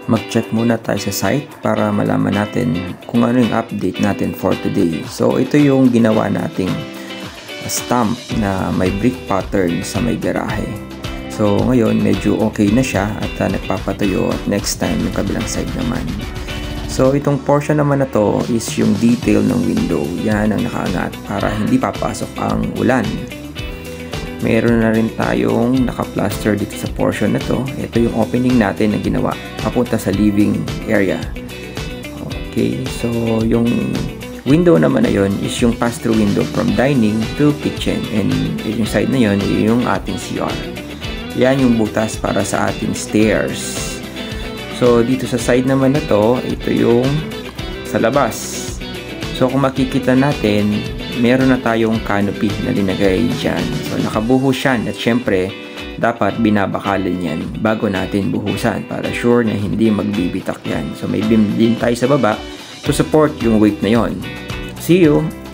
mag-check muna tayo sa site para malaman natin kung ano yung update natin for today. So ito yung ginawa nating stamp na may brick pattern sa may garahe. So ngayon medyo okay na siya at nagpapatuyo, at next time yung kabilang side naman. So itong portion naman na to is yung detail ng window. Yan ang nakaangat para hindi papasok ang ulan. Meron na rin tayong naka-plaster dito sa portion na to. Ito yung opening natin na ginawa papunta sa living area. Okay, so yung window naman na yon is yung pass-through window from dining to kitchen, and yung side na yon yung ating CR. Yan yung butas para sa ating stairs. So dito sa side naman na to, ito yung sa labas. So kung makikita natin, meron na tayong canopy na linagay dyan. So nakabuhos yan, at syempre dapat binabakalan yan bago natin buhusan para sure na hindi magbibitak yan. So may beam din tayo sa baba to support yung weight na yon. See you!